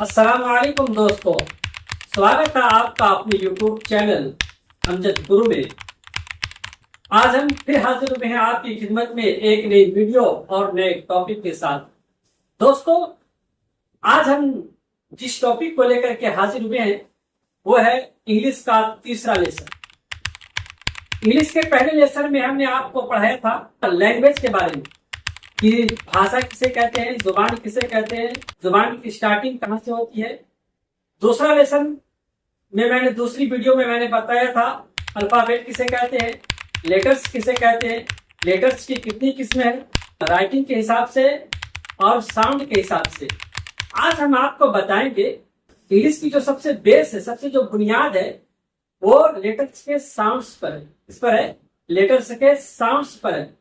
अस्सलाम वालेकुम दोस्तों, स्वागत है आपका अपने YouTube चैनल अमजद गुरु में। आज हम फिर हाजिर हुए हैं आपकी खिदमत में एक नई वीडियो और नए टॉपिक के साथ। दोस्तों, आज हम जिस टॉपिक को लेकर के हाजिर हुए हैं वो है इंग्लिश का तीसरा लेसन। इंग्लिश के पहले लेसन में हमने आपको पढ़ाया था लैंग्वेज के बारे में कि भाषा किसे कहते हैं, जुबान किसे कहते हैं, जुबान की स्टार्टिंग कहाँ से होती है। दूसरा लेसन में मैंने दूसरी वीडियो में मैंने बताया था अल्फाबेट किसे कहते हैं, लेटर्स किसे कहते हैं, लेटर्स की कितनी किस्में हैं राइटिंग के हिसाब से और साउंड के हिसाब से। आज हम आपको बताएंगे इंग्लिश की जो सबसे बेस है, सबसे जो बुनियाद है वो लेटर्स के साउंड्स पर है। इस पर है, लेटर्स के साउंड्स पर है।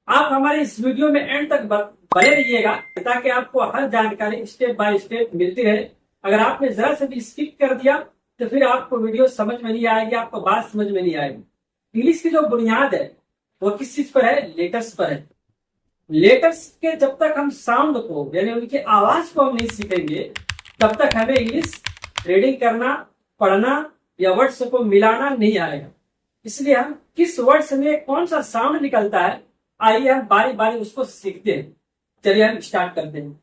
आप हमारे इस वीडियो में एंड तक बने रहिएगा ताकि आपको हर जानकारी स्टेप बाय स्टेप मिलती रहे। अगर आपने जरा से भी स्किप कर दिया तो फिर आपको वीडियो समझ में नहीं आएगी, आपको बात समझ में नहीं आएगी। इंग्लिश की जो बुनियाद है वो किस चीज पर है? लेटर्स पर है। लेटर्स के जब तक हम साउंड को यानी उनकी आवाज को हम नहीं सीखेंगे तब तक हमें इंग्लिश रीडिंग करना, पढ़ना या वर्ड्स को मिलाना नहीं आएगा। इसलिए हम किस वर्ड्स में कौन सा साउंड निकलता है, आइए हम बारी बारी उसको सीखते हैं। चलिए हम स्टार्ट करते हैं।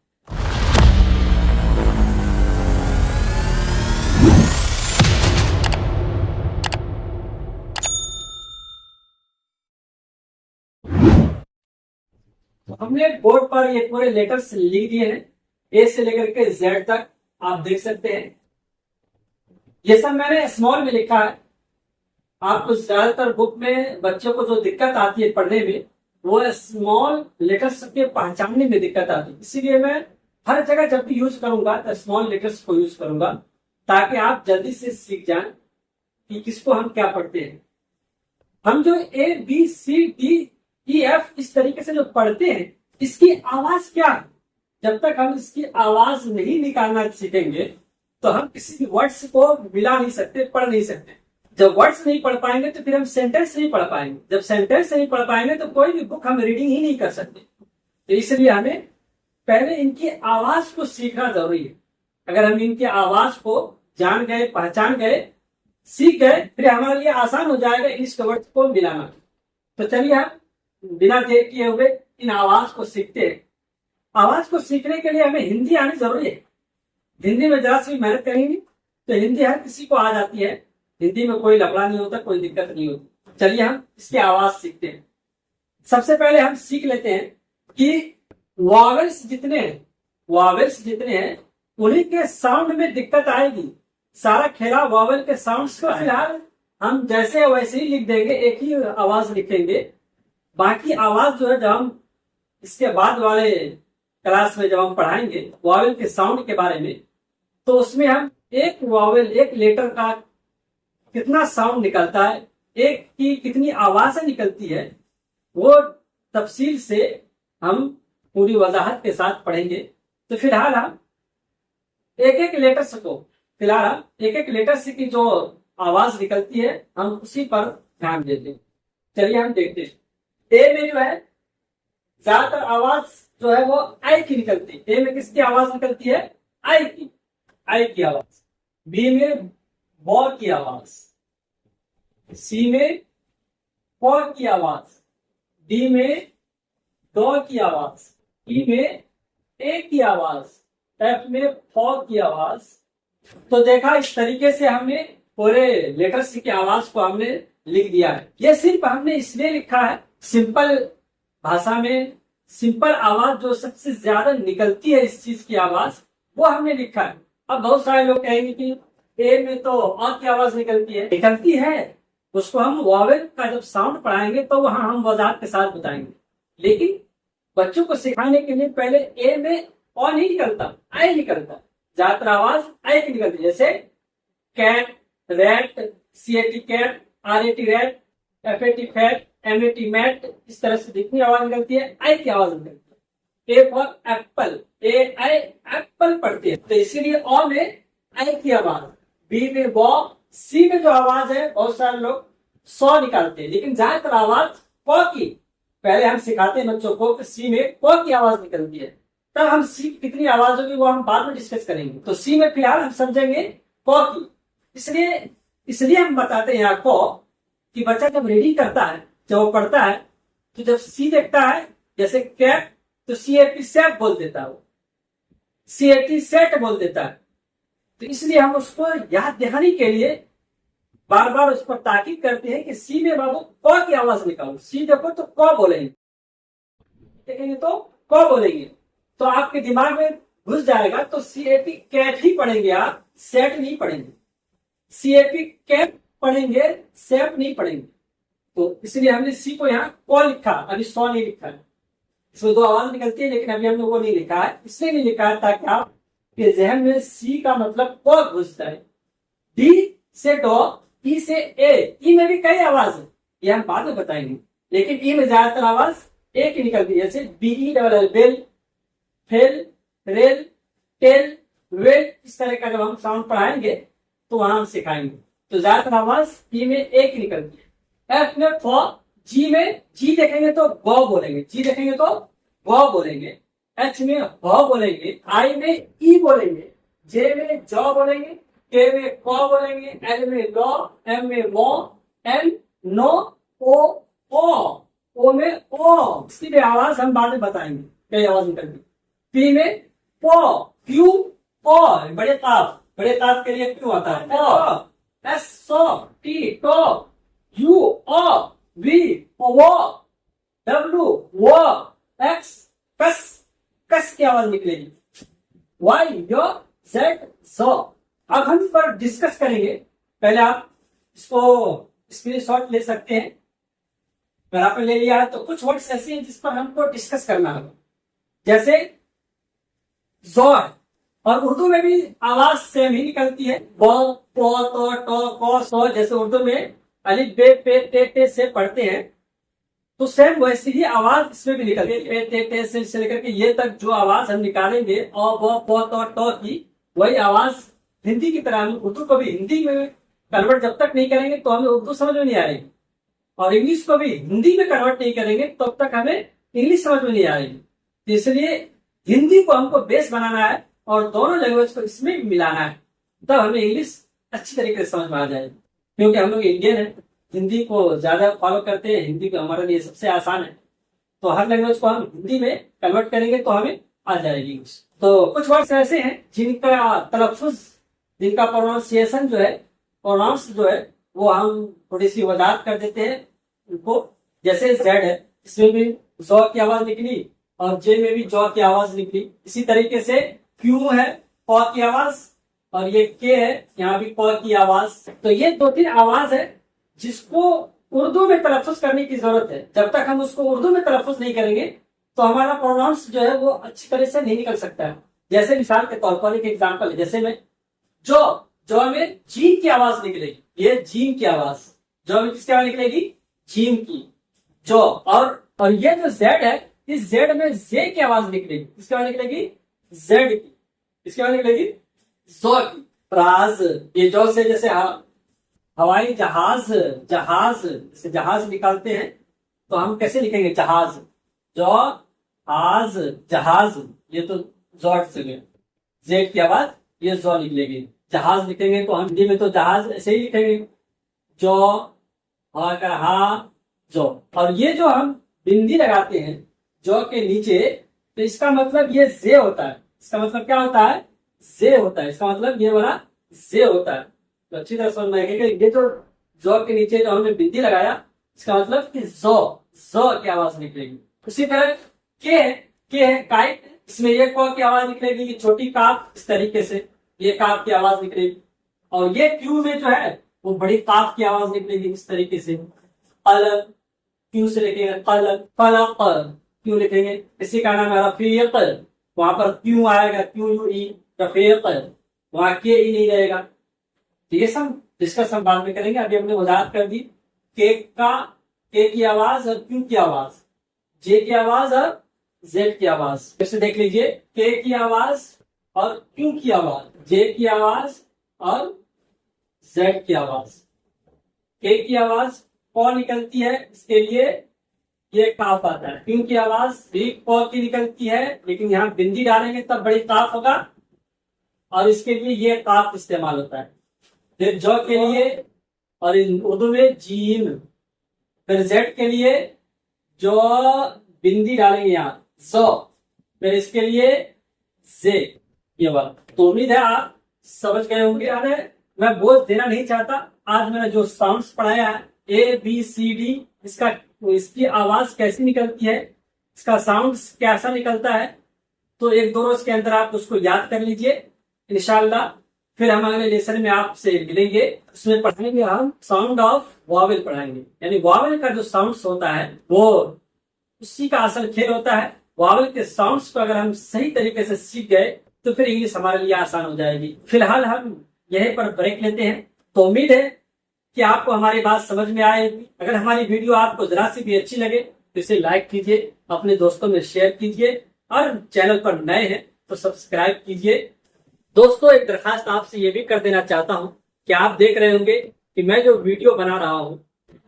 तो हमने बोर्ड पर ये पूरे लेटर्स लिख दिए हैं, ए से लेकर के जेड तक आप देख सकते हैं। ये सब मैंने स्मॉल में लिखा है। आपको ज्यादातर बुक में बच्चों को जो दिक्कत आती है पढ़ने में वो स्मॉल लेटर्स के पहचानने में दिक्कत आती है। इसीलिए मैं हर जगह जब भी यूज करूंगा तो स्मॉल लेटर्स को यूज करूंगा ताकि आप जल्दी से सीख जाएं कि किसको हम क्या पढ़ते हैं। हम जो A B C D E F इस तरीके से जो पढ़ते हैं इसकी आवाज क्या है, जब तक हम इसकी आवाज नहीं निकालना सीखेंगे तो हम किसी भी वर्ड्स को मिला नहीं सकते, पढ़ नहीं सकते। जब वर्ड्स नहीं पढ़ पाएंगे तो फिर हम सेंटेंस नहीं पढ़ पाएंगे, जब सेंटेंस नहीं पढ़ पाएंगे तो कोई भी बुक हम रीडिंग ही नहीं कर सकते। तो इसलिए हमें पहले इनकी आवाज को सीखना जरूरी है। अगर हम इनकी आवाज को जान गए, पहचान गए, सीख गए, फिर हमारे लिए आसान हो जाएगा इंग्लिश के वर्ड्स को मिलाना। तो चलिए हम बिना देर किए हुए इन आवाज को सीखते हैं। आवाज को सीखने के लिए हमें हिंदी आनी जरूरी है। हिंदी में जरा सी मेहनत करेंगे तो हिंदी हर किसी को आ जाती है। हिंदी में कोई लफड़ा नहीं होता, कोई दिक्कत नहीं होती। चलिए हम इसकी आवाज सीखते हैं। सबसे पहले हम सीख लेते हैं कि वॉवेल्स जितने हैं उन्हीं के साउंड में दिक्कत आएगी। सारा खेला वॉवेल के साउंड्स का। फिलहाल हम जैसे वैसे ही लिख देंगे, एक ही आवाज लिखेंगे। बाकी आवाज जो है जब हम इसके बाद वाले क्लास में जब हम पढ़ाएंगे वॉवेल के साउंड के बारे में तो उसमें हम एक वॉवेल, एक लेटर का कितना साउंड निकलता है, एक की कितनी आवाजें निकलती है, वो तफसील से हम पूरी वजाहत के साथ पढ़ेंगे। तो फिलहाल हम एक एक लेटर से की जो आवाज निकलती है हम उसी पर ध्यान देते हैं। चलिए हम देखते हैं। ए में जो है ज्यादातर आवाज जो है वो आई की निकलती है। ए में किसकी आवाज निकलती है? आई की आवाज। बी में बॉ की आवाज, सी में प की आवाज, डी में ड की आवाज, ई में ए की आवाज, एफ में फ की आवाज। तो देखा, इस तरीके से हमने पूरे लेटर्स की आवाज को हमने लिख दिया है। ये सिर्फ हमने इसलिए लिखा है सिंपल भाषा में, सिंपल आवाज जो सबसे ज्यादा निकलती है इस चीज की आवाज वो हमने लिखा है। अब बहुत सारे लोग कहेंगे कि ए में तो अ की आवाज निकलती है, उसको हम वॉवेल का जब साउंड पढ़ाएंगे तो वहां हम वजाहत के साथ बताएंगे। लेकिन बच्चों को सिखाने के लिए पहले ए में अ नहीं निकलता, आई निकलता। ज्यादातर आवाज आई की निकलती है, जैसे cat, rat, CAT cat, RAT rat, FAT fat, MAT mat, इस तरह से जितनी आवाज निकलती है आई की आवाज निकलती है। A for Apple, A I Apple पढ़ती है तो इसीलिए अ में आई की आवाज, बी में बॉ, सी में जो आवाज है बहुत सारे लोग सौ निकालते हैं, लेकिन ज्यादातर आवाज प की पहले हम सिखाते हैं बच्चों को कि सी में प की आवाज निकलती है। तब हम सी की कितनी आवाज होगी वो हम बाद में डिस्कस करेंगे। तो सी में फिलहाल हम समझेंगे क की। इसलिए इसलिए हम बताते हैं यहाँ को कि बच्चा जब रीडिंग करता है, जब वो पढ़ता है, तो जब सी देखता है जैसे कैप, तो CAP सेप बोल देता है, वो CAT सेट बोल देता है। तो इसलिए हम उसको याद दिलाने के लिए बार बार उस पर ताकीद करते हैं कि सी में बाबू क की आवाज निकालो। सी देखो तो क बोलेंगे, देखेंगे तो क बोलेंगे, तो आपके दिमाग में घुस जाएगा। तो CAP कैट ही पढ़ेंगे आप, सेट नहीं पढ़ेंगे। CAP कैप पढ़ेंगे, सेप नहीं पढ़ेंगे। तो इसलिए हमने सी को यहाँ क लिखा, अभी सौ नहीं लिखा है। इसमें दो आवाज निकलती है, लेकिन अभी हमने वो नहीं लिखा है। इसलिए नहीं लिखा है ताकि आपके जहन में सी का मतलब क घुस जाए। डी से डॉ, ई से ए, ई में भी कई आवाज है, ये हम बाद में बताएंगे, लेकिन ई में ज्यादातर आवाज ए की निकलती है। जैसे BE double L, bell, fell, rail, tell, well, इस तरह का जब हम साउंड पढ़ाएंगे तो वहां हम सिखाएंगे। तो ज्यादातर आवाज ई में ए की निकलती है। एफ में फ, जी में जी देखेंगे तो ग बोलेंगे, जी देखेंगे तो ग बोलेंगे। एच में ह बोलेंगे, आई में ई बोलेंगे, जे में ज बोलेंगे, के में क बोलेंगे, एल में ल, एम में मो, एन नो, ओ में ओ। इसकी भी आवाज हम बाद में बताएंगे, कई आवाज निकलती। पी में पो, क्यू ओ, बड़े ताप के लिए क्यों आता है ओ। एस सो, टी टो, यू ओ, वी वो, डब्ल्यू वो, एक्स कस, कस की आवाज निकलेगी। वाई यो, जेड सो। अब हम इस पर डिस्कस करेंगे। पहले आप इसको स्क्रीनशॉट ले सकते हैं, अगर आपने ले लिया है तो कुछ वर्ड्स ऐसे हैं जिस पर हमको डिस्कस करना होगा। जैसे जोर, और उर्दू में भी आवाज सेम ही निकलती है, ब, प, तो, ट, क, सो। जैसे उर्दू में अलिफ बे पे ते टे से पढ़ते हैं, तो सेम वैसी ही आवाज इसमें भी निकलती है। पे ते टे से लेकर के ये तक जो आवाज हम निकालेंगे अ ब प त ट की, वही आवाज हिंदी की तरह हम उर्दू को भी हिंदी में कन्वर्ट जब तक नहीं करेंगे तो हमें उर्दू समझ में नहीं आएगी, और इंग्लिश को भी हिंदी में कन्वर्ट नहीं करेंगे तब तक हमें इंग्लिश समझ में नहीं आएगी। तो इसलिए हिंदी को हमको बेस बनाना है और दोनों लैंग्वेज को इसमें मिलाना है, तब हमें इंग्लिश अच्छी तरीके से समझ में आ जाएगी। क्योंकि हम लोग इंडियन है, हिंदी को ज्यादा फॉलो करते हैं, हिंदी को हमारे लिए सबसे आसान है, तो हर लैंग्वेज को हम हिंदी में कन्वर्ट करेंगे तो हमें आ जाएगी इंग्लिश। तो कुछ वर्ड्स ऐसे हैं जिनका तलफ्फुज, जिनका प्रोनाउंसिएशन जो है, प्रोनाउंस जो है, वो हम थोड़ी सी वजाहत कर देते हैं उनको। जैसे जेड है, इसमें भी जौ की आवाज निकली, और जे में भी जौ की आवाज निकली। इसी तरीके से क्यू है, प की आवाज, और ये के है, यहाँ भी प की आवाज। तो ये दो तीन आवाज है जिसको उर्दू में तलफ्फुज करने की जरूरत है। जब तक हम उसको उर्दू में तलफ्फुज नहीं करेंगे तो हमारा प्रोनाउंस जो है वो अच्छी तरह से नहीं निकल सकता है। जैसे मिसाल के तौर पर एक एग्जाम्पल है, जैसे में जो में जीम की आवाज निकलेगी, ये जीम की आवाज, जो में किसकी आवाज निकलेगी, जीम की, जो। और ये जो जेड है, इस जेड में जे की आवाज निकलेगी, किसकी आवाज निकलेगी, जेड की, किसकी आवाज निकलेगी, जो की। राज, ये जो से जैसे हवाई जहाज, जैसे जहाज निकालते हैं तो हम कैसे लिखेंगे, जहाज, जो आज जहाज, ये तो जॉट से गए, जेड की आवाज ये जो निकलेगी। जहाज लिखेंगे तो हम हिंदी में तो जहाज ऐसे ही लिखेंगे, जो, हा का हा, जो। और ये जो हम बिंदी लगाते हैं जो के नीचे, तो इसका मतलब ये जे होता है। इसका मतलब क्या होता है, जे होता है। इसका मतलब ये वाला जे होता है। तो अच्छी तरह समझ में आएगा कि ये जो के नीचे जो हमने बिंदी लगाया, इसका मतलब कि जो की आवाज निकलेगी। उसी तरह के है काइट, इसमें ये क की आवाज निकलेगी, ये छोटी काफ, इस तरीके से ये काफ की आवाज निकलेगी। और ये क्यू में जो है वो बड़ी काफ की आवाज निकलेगी, इस तरीके से। अलग, क्यू से लिखेंगे अलग, फलक, क्यों लिखेंगे, इसी का नाम है रफीक। वहां पर क्यों आएगा, क्यू यू ई, रफीक, वहां के ई नहीं रहेगा। तो ये सब डिस्कस हम बाद में करेंगे। अभी हमने वजाहत कर दी के की आवाज और क्यू की आवाज, जे की आवाज और जेड की आवाज। फिर से देख लीजिए, के की आवाज और क्यू की आवाज, जे की आवाज और जेड की आवाज। के की आवाज कौन निकलती है, इसके लिए ये काफ आता है। क्योंकि आवाज भी क की निकलती है, लेकिन यहाँ बिंदी डालेंगे तब बड़ी काफ होगा, और इसके लिए ये काफ इस्तेमाल होता है। फिर जौ के लिए, और उर्दू में जीम। फिर जेड के लिए जो बिंदी डालेंगे यहाँ जो, फिर इसके लिए जे, ये वाला। तो उम्मीद है आप समझ गए होंगे। अरे मैं बोझ देना नहीं चाहता, आज मैंने जो साउंड्स पढ़ाया है ABCD, इसकी आवाज कैसी निकलती है, इसका साउंड कैसा निकलता है, तो 1-2 रोज के अंदर आप उसको याद कर लीजिए इंशाल्लाह। फिर हम अगले लेसन में आपसे मिलेंगे, उसमें पढ़ाएंगे हम साउंड ऑफ वॉवेल पढ़ाएंगे। यानी वॉवेल का जो साउंड होता है वो उसी का असल खेल होता है। वॉवेल के साउंड्स को अगर हम सही तरीके से सीख गए तो फिर इंग्लिश हमारे लिए आसान हो जाएगी। फिलहाल हम यहीं पर ब्रेक लेते हैं। तो उम्मीद है कि आपको हमारी बात समझ में आएगी। अगर हमारी वीडियो आपको जरा सी भी अच्छी लगे तो इसे लाइक कीजिए, अपने दोस्तों में शेयर कीजिए, और चैनल पर नए हैं तो सब्सक्राइब कीजिए। दोस्तों, एक दरखास्त आपसे ये भी कर देना चाहता हूँ कि आप देख रहे होंगे कि मैं जो वीडियो बना रहा हूँ,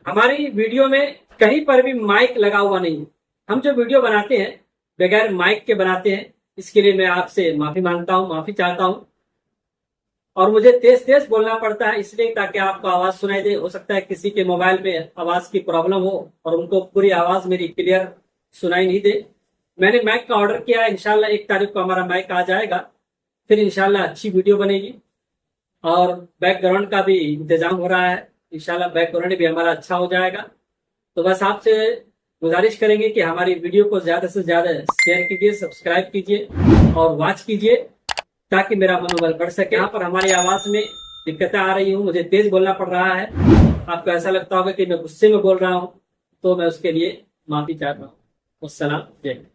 हमारी वीडियो में कहीं पर भी माइक लगा हुआ नहीं है। हम जो वीडियो बनाते हैं बगैर माइक के बनाते हैं। इसके लिए मैं आपसे माफी मांगता हूँ, माफी चाहता हूँ। और मुझे तेज तेज बोलना पड़ता है इसलिए ताकि आपको आवाज सुनाई दे। हो सकता है किसी के मोबाइल में आवाज की प्रॉब्लम हो और उनको पूरी आवाज मेरी क्लियर सुनाई नहीं दे। मैंने माइक का ऑर्डर किया है, इंशाल्लाह 1 तारीख को हमारा माइक आ जाएगा। फिर इंशाल्लाह अच्छी वीडियो बनेगी, और बैकग्राउंड का भी इंतजाम हो रहा है, इंशाल्लाह बैकग्राउंड भी हमारा अच्छा हो जाएगा। तो बस आपसे गुजारिश करेंगे कि हमारी वीडियो को ज्यादा से ज्यादा शेयर कीजिए, सब्सक्राइब कीजिए और वॉच कीजिए, ताकि मेरा मनोबल बढ़ सके। यहाँ पर हमारी आवाज में दिक्कतें आ रही हूँ, मुझे तेज बोलना पड़ रहा है, आपको ऐसा लगता होगा कि मैं गुस्से में बोल रहा हूँ, तो मैं उसके लिए माफी चाहता हूँ। अस्सलाम वालेकुम।